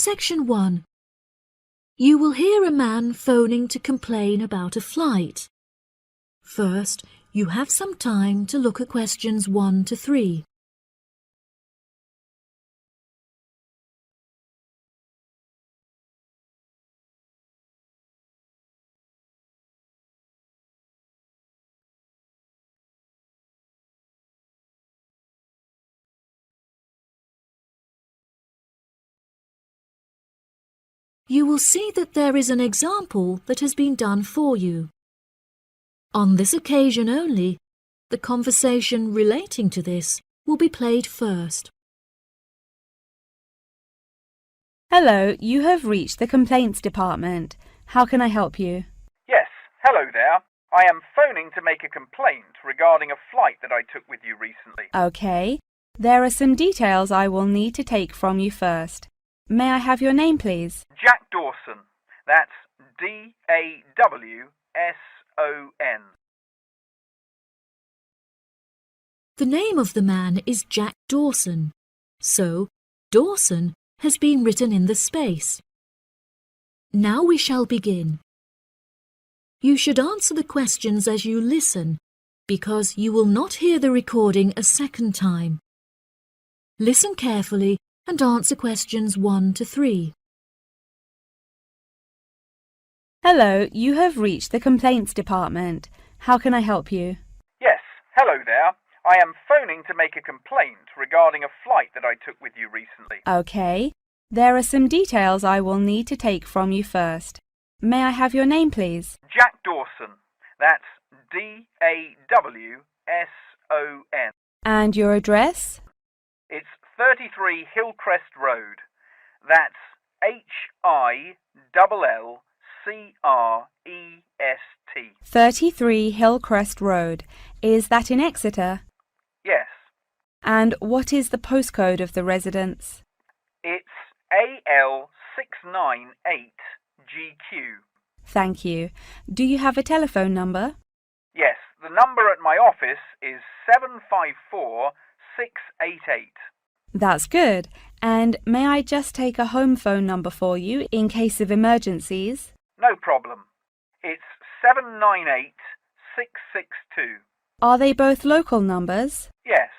Section 1. You will hear a man phoning to complain about a flight. First, you have some time to look at questions 1 to 3. You will see that there is an example that has been done for you. On this occasion only, the conversation relating to this will be played first. Hello, you have reached the complaints department. How can I help you? Yes, hello there. I am phoning to make a complaint regarding a flight that I took with you recently. Okay. There are some details I will need to take from you first. May I have your name, please? Jack Dawson. That's D-A-W-S-O-N. The name of the man is Jack Dawson, so Dawson has been written in the space. Now we shall begin. You should answer the questions as you listen, because you will not hear the recording a second time. Listen carefully and answer questions 1 to 3. Hello, you have reached the complaints department. How can I help you? Yes, hello there. I am phoning to make a complaint regarding a flight that I took with you recently. Okay. There are some details I will need to take from you first. May I have your name, please? Jack Dawson. That's D-A-W-S-O-N. And your address? It's 33 Hillcrest Road. That's Hillcrest. 33 Hillcrest Road. Is that in Exeter? Yes. And what is the postcode of the residence? It's AL698GQ. Thank you. Do you have a telephone number? Yes, the number at my office is 754688. That's good. And may I just take a home phone number for you in case of emergencies? No problem. It's 798662. Are they both local numbers? Yes.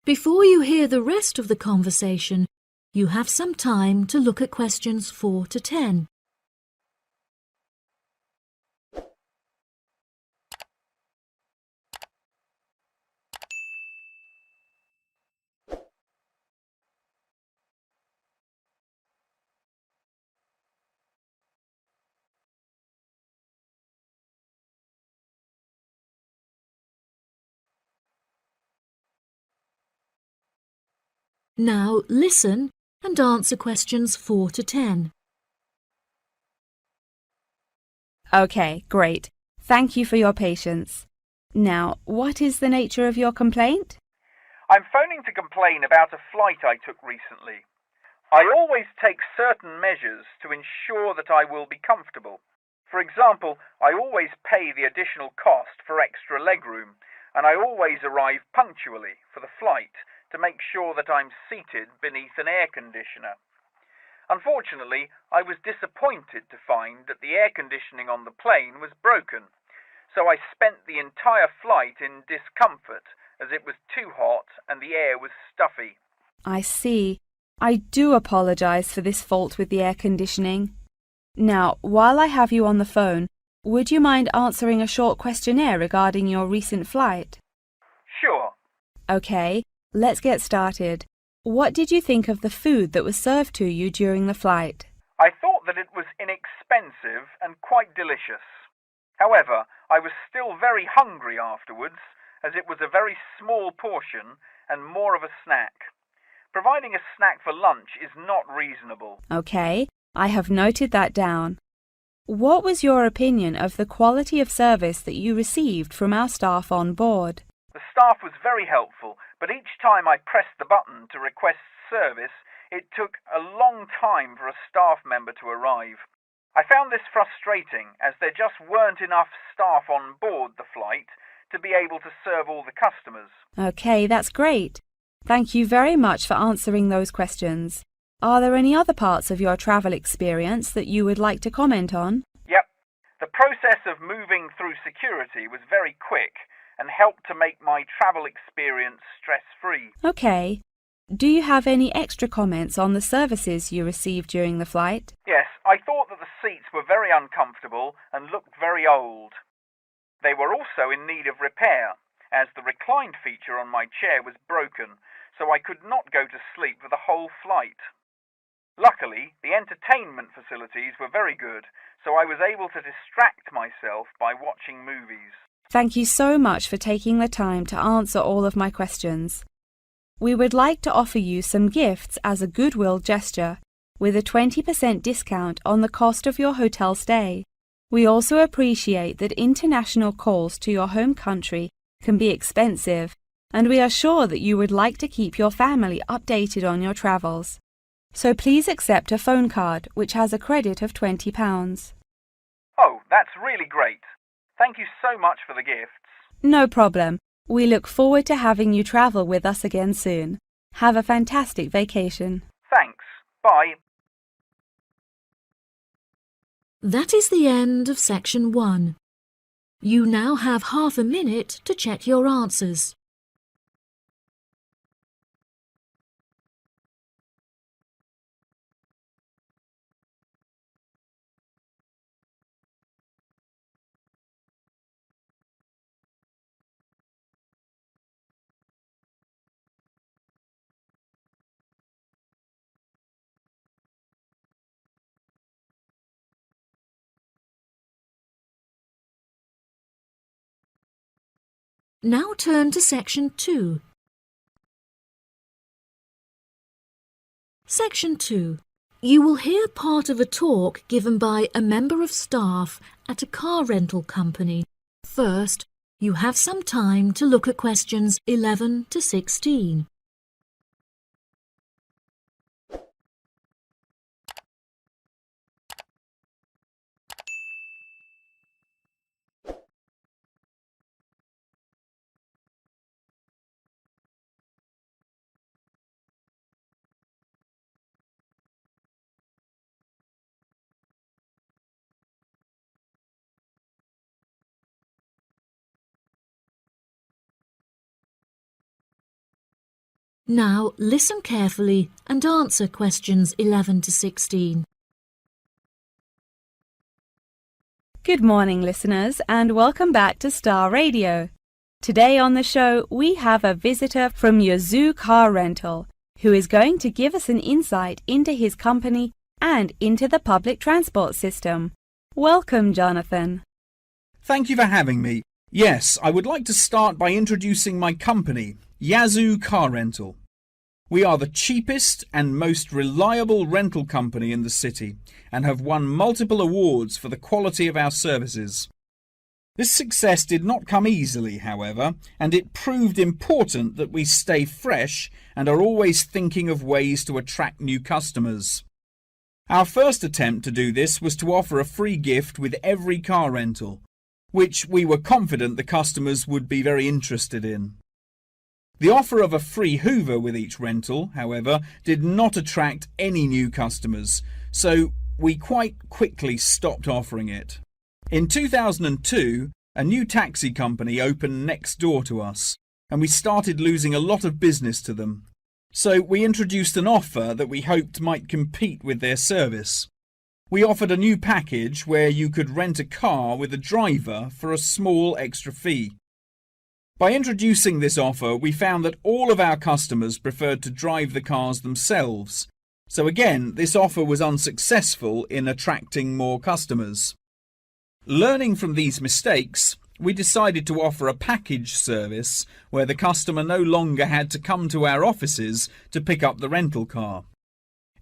Before you hear the rest of the conversation, you have some time to look at questions 4 to 10. Now listen and answer questions 4 to 10. Okay, great. Thank you for your patience. Now, what is the nature of your complaint? I'm phoning to complain about a flight I took recently. I always take certain measures to ensure that I will be comfortable. For example, I always pay the additional cost for extra legroom, and I always arrive punctually for the flight to make sure that I'm seated beneath an air conditioner. Unfortunately, I was disappointed to find that the air conditioning on the plane was broken, so I spent the entire flight in discomfort as it was too hot and the air was stuffy. I see. I do apologize for this fault with the air conditioning. Now, while I have you on the phone, would you mind answering a short questionnaire regarding your recent flight? Sure. Okay, let's get started. What did you think of the food that was served to you during the flight? I thought that it was inexpensive and quite delicious. However, I was still very hungry afterwards, as it was a very small portion and more of a snack. Providing a snack for lunch is not reasonable. Okay, I have noted that down. What was your opinion of the quality of service that you received from our staff on board? The staff was very helpful, but each time I pressed the button to request service, it took a long time for a staff member to arrive. I found this frustrating, as there just weren't enough staff on board the flight to be able to serve all the customers. Okay, that's great. Thank you very much for answering those questions. Are there any other parts of your travel experience that you would like to comment on? Yep. The process of moving through security was very quick and helped to make my travel experience stress-free. Okay. Do you have any extra comments on the services you received during the flight? Yes, I thought that the seats were very uncomfortable and looked very old. They were also in need of repair, as the reclined feature on my chair was broken, so I could not go to sleep for the whole flight. Luckily, the entertainment facilities were very good, so I was able to distract myself by watching movies. Thank you so much for taking the time to answer all of my questions. We would like to offer you some gifts as a goodwill gesture, with a 20% discount on the cost of your hotel stay. We also appreciate that international calls to your home country can be expensive, and we are sure that you would like to keep your family updated on your travels. So please accept a phone card which has a credit of £20. Oh, that's really great. Thank you so much for the gifts. No problem. We look forward to having you travel with us again soon. Have a fantastic vacation. Thanks. Bye. That is the end of section 1. You now have half a minute to check your answers. Now turn to section 2. Section 2. You will hear part of a talk given by a member of staff at a car rental company. First, you have some time to look at questions 11 to 16. Now listen carefully and answer questions 11 to 16. Good morning, listeners, and welcome back to Star Radio. Today on the show, we have a visitor from Yazoo Car Rental, who is going to give us an insight into his company and into the public transport system. Welcome, Jonathan. Thank you for having me. Yes, I would like to start by introducing my company, Yazoo Car Rental. We are the cheapest and most reliable rental company in the city and have won multiple awards for the quality of our services. This success did not come easily, however, and it proved important that we stay fresh and are always thinking of ways to attract new customers. Our first attempt to do this was to offer a free gift with every car rental, which we were confident the customers would be very interested in. The offer of a free Hoover with each rental, however, did not attract any new customers, so we quite quickly stopped offering it. In 2002, a new taxi company opened next door to us, and we started losing a lot of business to them. So we introduced an offer that we hoped might compete with their service. We offered a new package where you could rent a car with a driver for a small extra fee. By introducing this offer, we found that all of our customers preferred to drive the cars themselves. So again, this offer was unsuccessful in attracting more customers. Learning from these mistakes, we decided to offer a package service where the customer no longer had to come to our offices to pick up the rental car.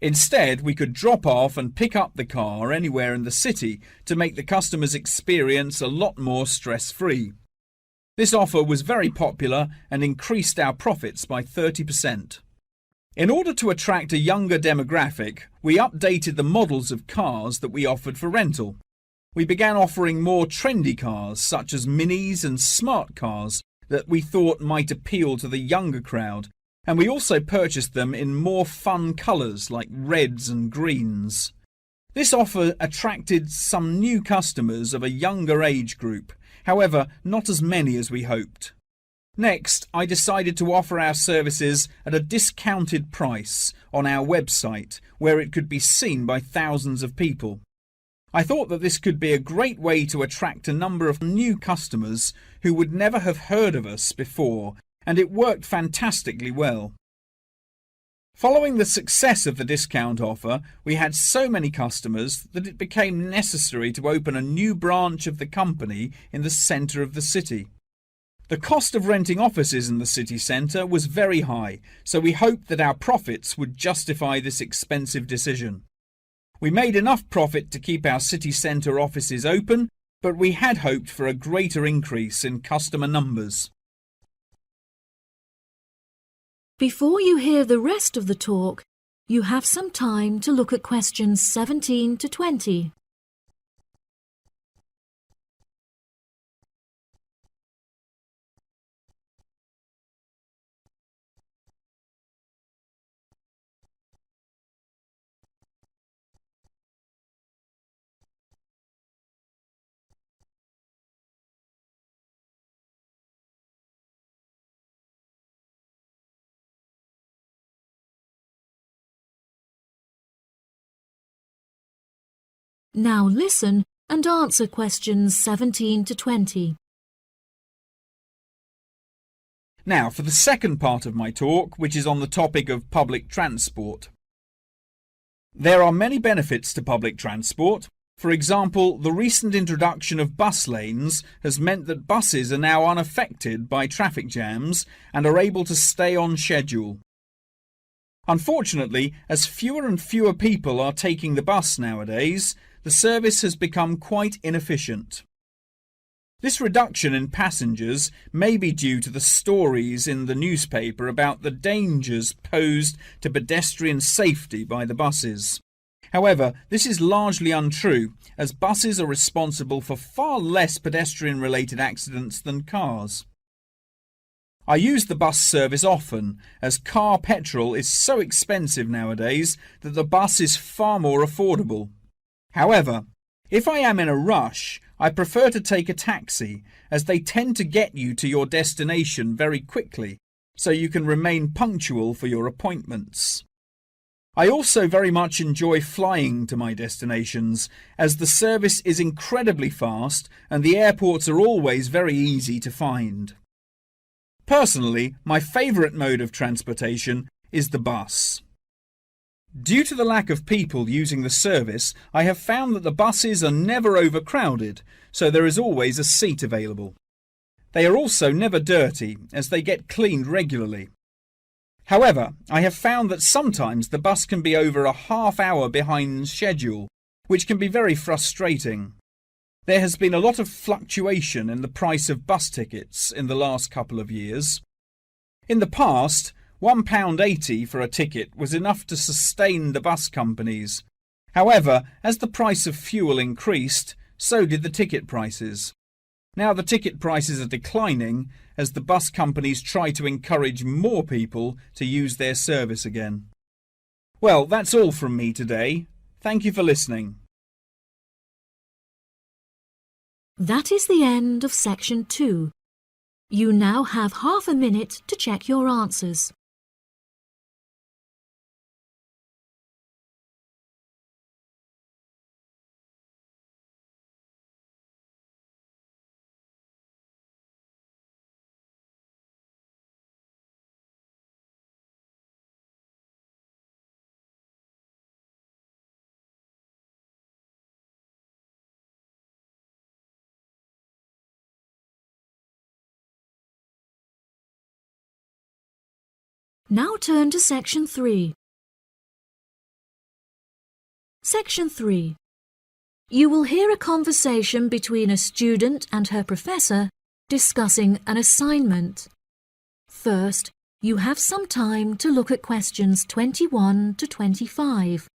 Instead, we could drop off and pick up the car anywhere in the city to make the customer's experience a lot more stress-free. This offer was very popular and increased our profits by 30%. In order to attract a younger demographic, we updated the models of cars that we offered for rental. We began offering more trendy cars such as minis and smart cars that we thought might appeal to the younger crowd, and we also purchased them in more fun colours like reds and greens. This offer attracted some new customers of a younger age group, however not as many as we hoped. Next, I decided to offer our services at a discounted price on our website where it could be seen by thousands of people. I thought that this could be a great way to attract a number of new customers who would never have heard of us before, and it worked fantastically well. Following the success of the discount offer, we had so many customers that it became necessary to open a new branch of the company in the centre of the city. The cost of renting offices in the city centre was very high, so we hoped that our profits would justify this expensive decision. We made enough profit to keep our city centre offices open, but we had hoped for a greater increase in customer numbers. Before you hear the rest of the talk, you have some time to look at questions 17 to 20. Now listen and answer questions 17 to 20. Now for the second part of my talk, which is on the topic of public transport. There are many benefits to public transport. For example, the recent introduction of bus lanes has meant that buses are now unaffected by traffic jams and are able to stay on schedule. Unfortunately, as fewer and fewer people are taking the bus nowadays, the service has become quite inefficient. This reduction in passengers may be due to the stories in the newspaper about the dangers posed to pedestrian safety by the buses. However, this is largely untrue, as buses are responsible for far less pedestrian-related accidents than cars. I use the bus service often, as car petrol is so expensive nowadays that the bus is far more affordable. However, if I am in a rush, I prefer to take a taxi, as they tend to get you to your destination very quickly, so you can remain punctual for your appointments. I also very much enjoy flying to my destinations, as the service is incredibly fast and the airports are always very easy to find. Personally, my favourite mode of transportation is the bus. Due to the lack of people using the service, I have found that the buses are never overcrowded, so there is always a seat available. They are also never dirty, as they get cleaned regularly. However, I have found that sometimes the bus can be over a half hour behind schedule, which can be very frustrating. There has been a lot of fluctuation in the price of bus tickets in the last couple of years. In the past, £1.80 for a ticket was enough to sustain the bus companies. However, as the price of fuel increased, so did the ticket prices. Now the ticket prices are declining as the bus companies try to encourage more people to use their service again. Well, that's all from me today. Thank you for listening. That is the end of section 2. You now have half a minute to check your answers. Now turn to section 3. Section 3. You will hear a conversation between a student and her professor discussing an assignment. First, you have some time to look at questions 21 to 25.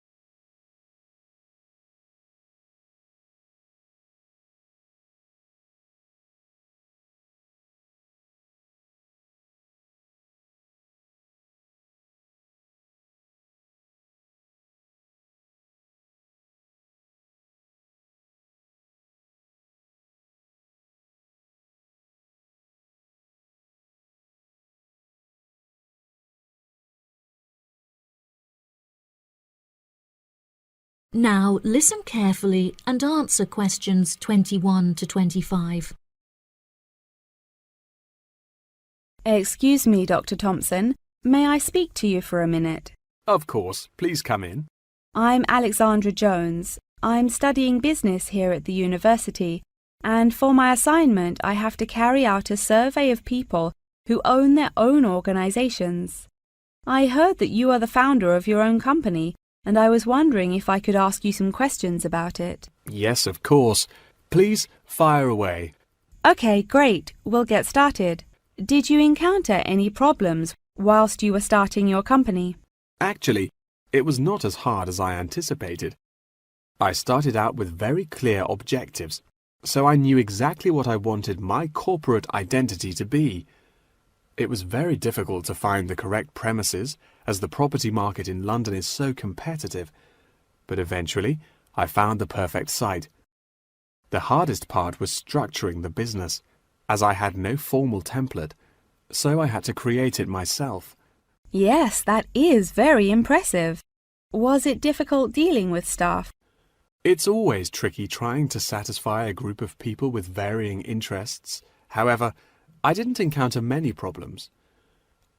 Now listen carefully and answer questions 21 to 25. Excuse me, Dr. Thompson. May I speak to you for a minute? Of course. Please come in. I'm Alexandra Jones. I'm studying business here at the university, and for my assignment I have to carry out a survey of people who own their own organizations. I heard that you are the founder of your own company, and I was wondering if I could ask you some questions about it. Yes, of course. Please fire away. Okay, great. We'll get started. Did you encounter any problems whilst you were starting your company? Actually, it was not as hard as I anticipated. I started out with very clear objectives, so I knew exactly what I wanted my corporate identity to be. It was very difficult to find the correct premises, as the property market in London is so competitive, but eventually I found the perfect site. The hardest part was structuring the business, as I had no formal template, so I had to create it myself. Yes, that is very impressive. Was it difficult dealing with staff? It's always tricky trying to satisfy a group of people with varying interests. However, I didn't encounter many problems.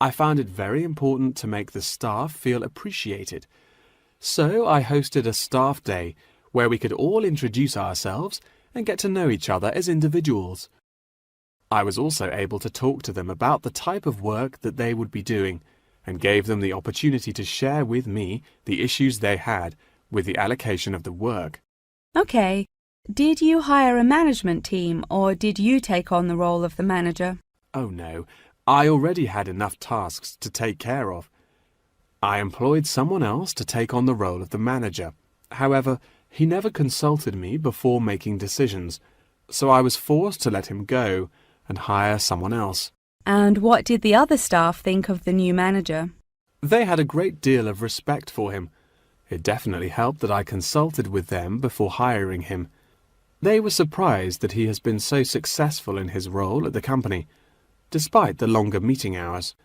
I found it very important to make the staff feel appreciated. So I hosted a staff day where we could all introduce ourselves and get to know each other as individuals. I was also able to talk to them about the type of work that they would be doing and gave them the opportunity to share with me the issues they had with the allocation of the work. Okay. Did you hire a management team or did you take on the role of the manager? Oh no, I already had enough tasks to take care of. I employed someone else to take on the role of the manager. However, he never consulted me before making decisions, so I was forced to let him go and hire someone else. And what did the other staff think of the new manager? They had a great deal of respect for him. It definitely helped that I consulted with them before hiring him. They were surprised that he has been so successful in his role at the company, despite the longer meeting hours.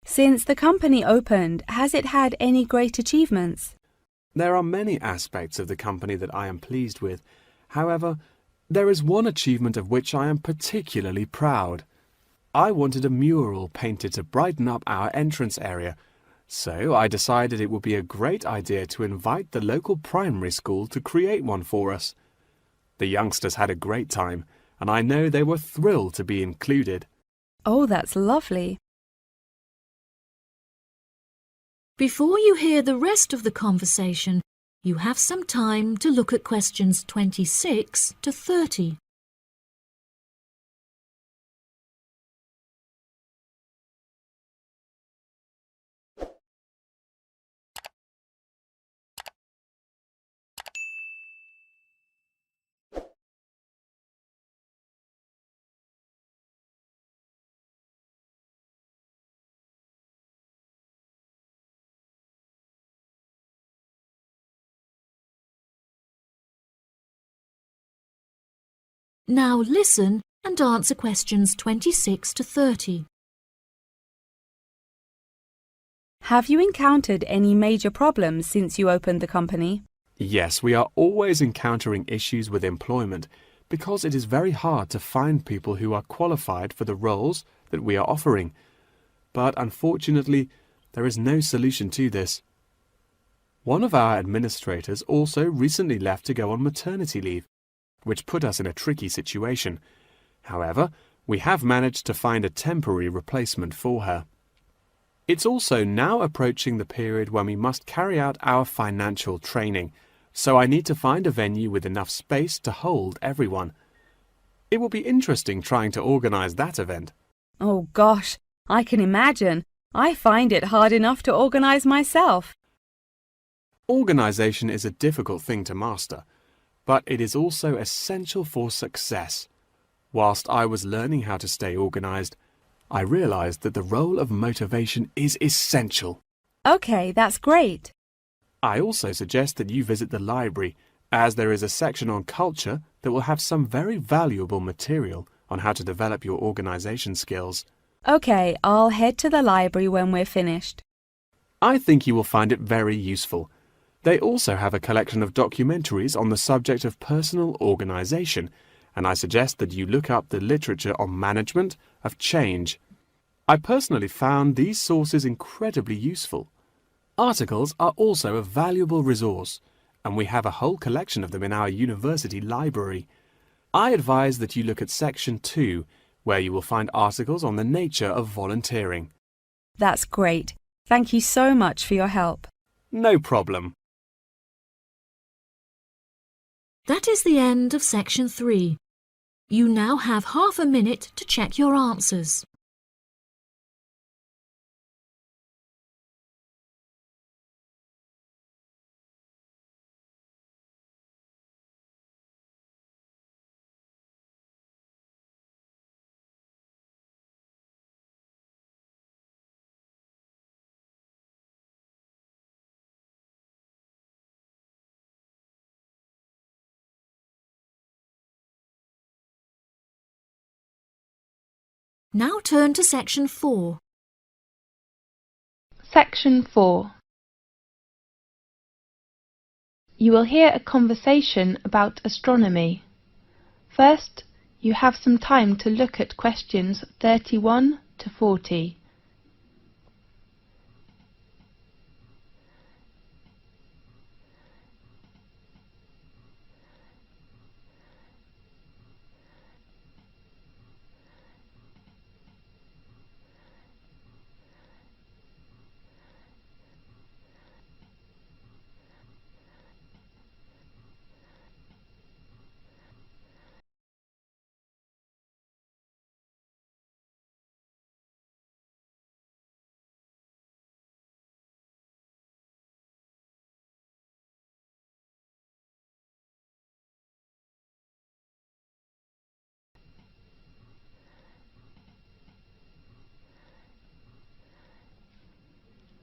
Since the company opened, has it had any great achievements? There are many aspects of the company that I am pleased with. However, there is one achievement of which I am particularly proud. I wanted a mural painted to brighten up our entrance area, so I decided it would be a great idea to invite the local primary school to create one for us. The youngsters had a great time, and I know they were thrilled to be included. Oh, that's lovely. Before you hear the rest of the conversation, you have some time to look at questions 26 to 30. Now listen and answer questions 26 to 30. Have you encountered any major problems since you opened the company? Yes, we are always encountering issues with employment because it is very hard to find people who are qualified for the roles that we are offering. But unfortunately, there is no solution to this. One of our administrators also recently left to go on maternity leave, which put us in a tricky situation. However, we have managed to find a temporary replacement for her. It's also now approaching the period when we must carry out our financial training, so I need to find a venue with enough space to hold everyone. It will be interesting trying to organize that event. Oh gosh, I can imagine. I find it hard enough to organize myself. Organization is a difficult thing to master, but it is also essential for success. Whilst I was learning how to stay organized, I realized that the role of motivation is essential. Okay, that's great. I also suggest that you visit the library, as there is a section on culture that will have some very valuable material on how to develop your organization skills. Okay, I'll head to the library when we're finished. I think you will find it very useful. They also have a collection of documentaries on the subject of personal organisation, and I suggest that you look up the literature on management of change. I personally found these sources incredibly useful. Articles are also a valuable resource, and we have a whole collection of them in our university library. I advise that you look at Section 2, where you will find articles on the nature of volunteering. That's great. Thank you so much for your help. No problem. That is the end of Section 3. You now have half a minute to check your answers. Now turn to Section 4. Section 4. You will hear a conversation about astronomy. First, you have some time to look at questions 31 to 40.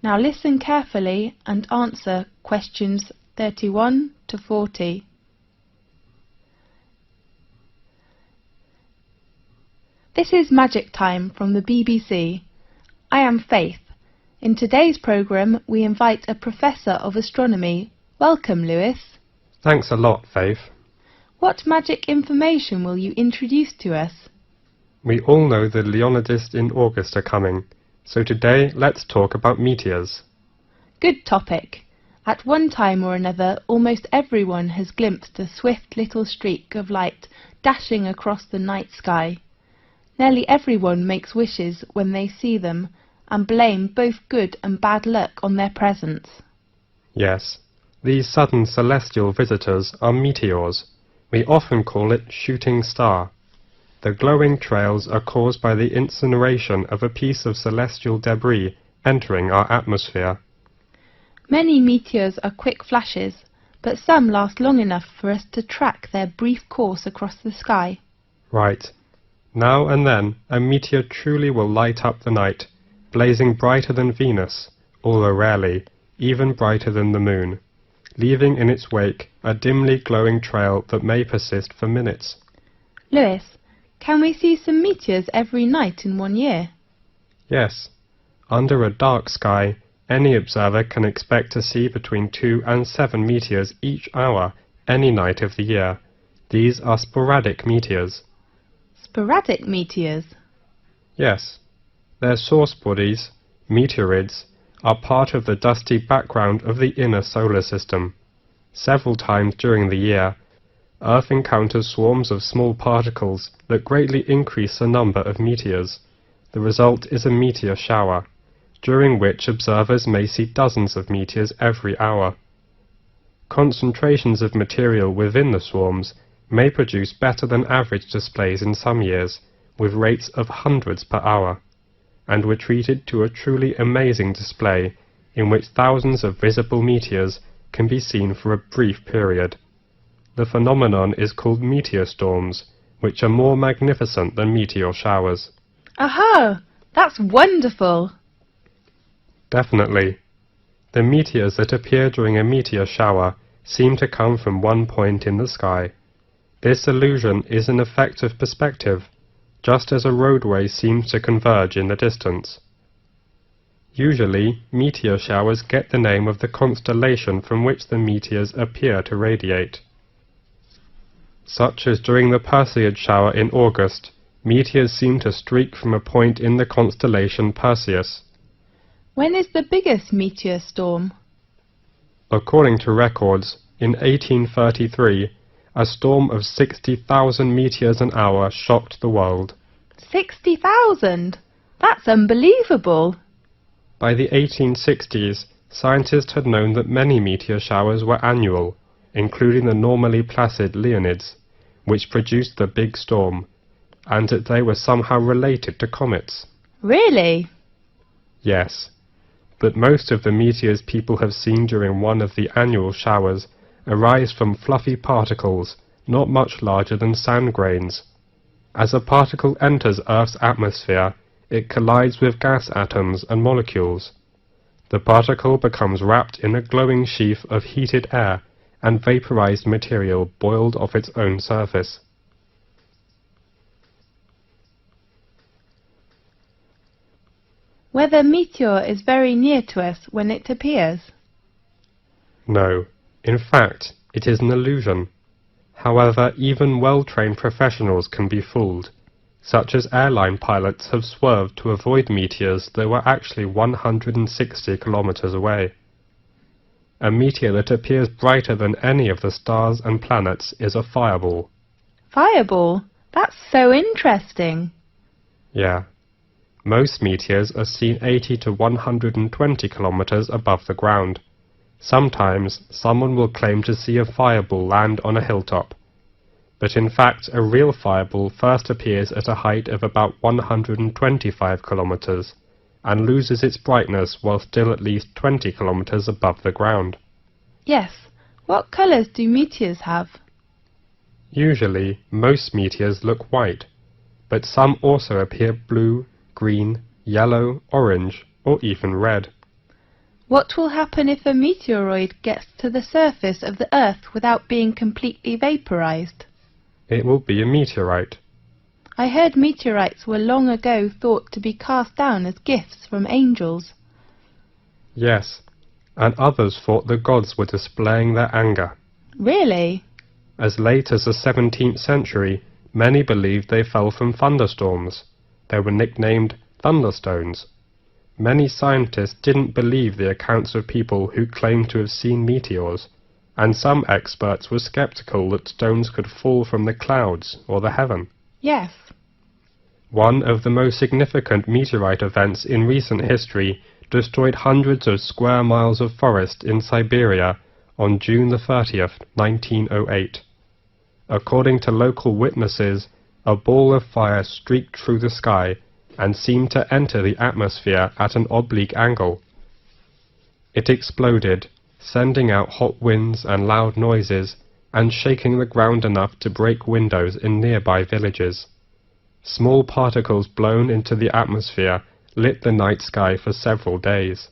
Now listen carefully and answer questions 31 to 40. This is Magic Time from the BBC. I am Faith. In today's programme we invite a Professor of Astronomy. Welcome, Lewis. Thanks a lot, Faith. What magic information will you introduce to us? We all know the Leonidas in August are coming, so today let's talk about meteors. Good topic. At one time or another, almost everyone has glimpsed a swift little streak of light dashing across the night sky. Nearly everyone makes wishes when they see them and blame both good and bad luck on their presence. Yes, these sudden celestial visitors are meteors. We often call it shooting star. The glowing trails are caused by the incineration of a piece of celestial debris entering our atmosphere. Many meteors are quick flashes, but some last long enough for us to track their brief course across the sky. Right. Now and then, a meteor truly will light up the night, blazing brighter than Venus, although rarely, even brighter than the moon, leaving in its wake a dimly glowing trail that may persist for minutes. Lewis, can we see some meteors every night in 1 year? Yes. Under a dark sky, any observer can expect to see between 2 and 7 meteors each hour, any night of the year. These are sporadic meteors. Sporadic meteors? Yes. Their source bodies, meteorids, are part of the dusty background of the inner solar system. Several times during the year, Earth encounters swarms of small particles that greatly increase the number of meteors. The result is a meteor shower, during which observers may see dozens of meteors every hour. Concentrations of material within the swarms may produce better than average displays in some years, with rates of hundreds per hour, and were treated to a truly amazing display in which thousands of visible meteors can be seen for a brief period. The phenomenon is called meteor storms, which are more magnificent than meteor showers. Aha! That's wonderful! Definitely. The meteors that appear during a meteor shower seem to come from one point in the sky. This illusion is an effect of perspective, just as a roadway seems to converge in the distance. Usually, meteor showers get the name of the constellation from which the meteors appear to radiate. Such as during the Perseid shower in August, meteors seem to streak from a point in the constellation Perseus. When is the biggest meteor storm? According to records, in 1833, a storm of 60,000 meteors an hour shocked the world. 60,000? That's unbelievable! By the 1860s, scientists had known that many meteor showers were annual, including the normally placid Leonids, which produced the big storm, and that they were somehow related to comets. Really? Yes, but most of the meteors people have seen during one of the annual showers arise from fluffy particles not much larger than sand grains. As a particle enters Earth's atmosphere, it collides with gas atoms and molecules. The particle becomes wrapped in a glowing sheath of heated air and vaporized material boiled off its own surface. Whether meteor is very near to us when it appears? No, in fact, it is an illusion. However, even well-trained professionals can be fooled, such as airline pilots have swerved to avoid meteors that were actually 160 kilometers away. A meteor that appears brighter than any of the stars and planets is a fireball. Fireball? That's so interesting. Yeah. Most meteors are seen 80 to 120 kilometers above the ground. Sometimes someone will claim to see a fireball land on a hilltop. But in fact, a real fireball first appears at a height of about 125 kilometers and loses its brightness while still at least 20 kilometers above the ground. Yes. What colours do meteors have? Usually, most meteors look white, but some also appear blue, green, yellow, orange, or even red. What will happen if a meteoroid gets to the surface of the Earth without being completely vaporized? It will be a meteorite. I heard meteorites were long ago thought to be cast down as gifts from angels. Yes, and others thought the gods were displaying their anger. Really? As late as the 17th century, many believed they fell from thunderstorms. They were nicknamed thunderstones. Many scientists didn't believe the accounts of people who claimed to have seen meteors, and some experts were skeptical that stones could fall from the clouds or the heaven. Yes. One of the most significant meteorite events in recent history destroyed hundreds of square miles of forest in Siberia on June the 30th, 1908. According to local witnesses, a ball of fire streaked through the sky and seemed to enter the atmosphere at an oblique angle. It exploded, sending out hot winds and loud noises, and shaking the ground enough to break windows in nearby villages. Small particles blown into the atmosphere lit the night sky for several days.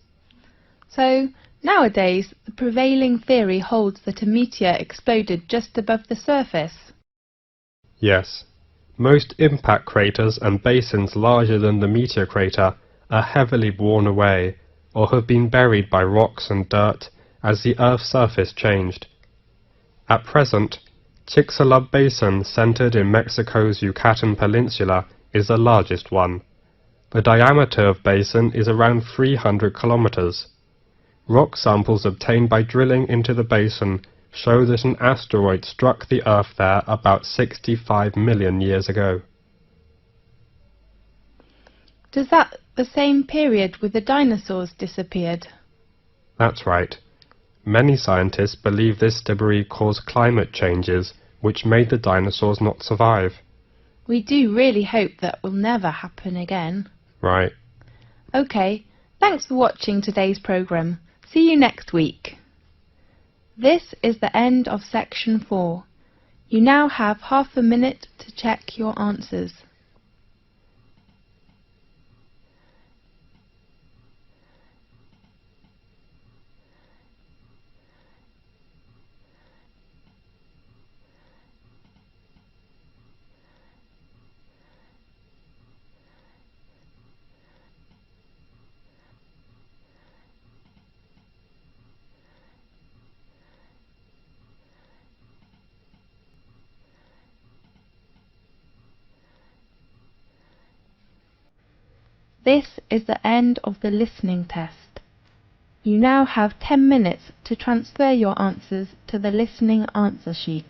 So, nowadays, the prevailing theory holds that a meteor exploded just above the surface. Yes. Most impact craters and basins larger than the meteor crater are heavily worn away, or have been buried by rocks and dirt as the Earth's surface changed. At present, Chicxulub Basin, centered in Mexico's Yucatan Peninsula, is the largest one. The diameter of basin is around 300 kilometers. Rock samples obtained by drilling into the basin show that an asteroid struck the Earth there about 65 million years ago. Does that the same period with the dinosaurs disappeared? That's right. Many scientists believe this debris caused climate changes which made the dinosaurs not survive. We do really hope that will never happen again. Right. OK, thanks for watching today's programme. See you next week. This is the end of section 4. You now have half a minute to check your answers. This is the end of the listening test. You now have 10 minutes to transfer your answers to the listening answer sheet.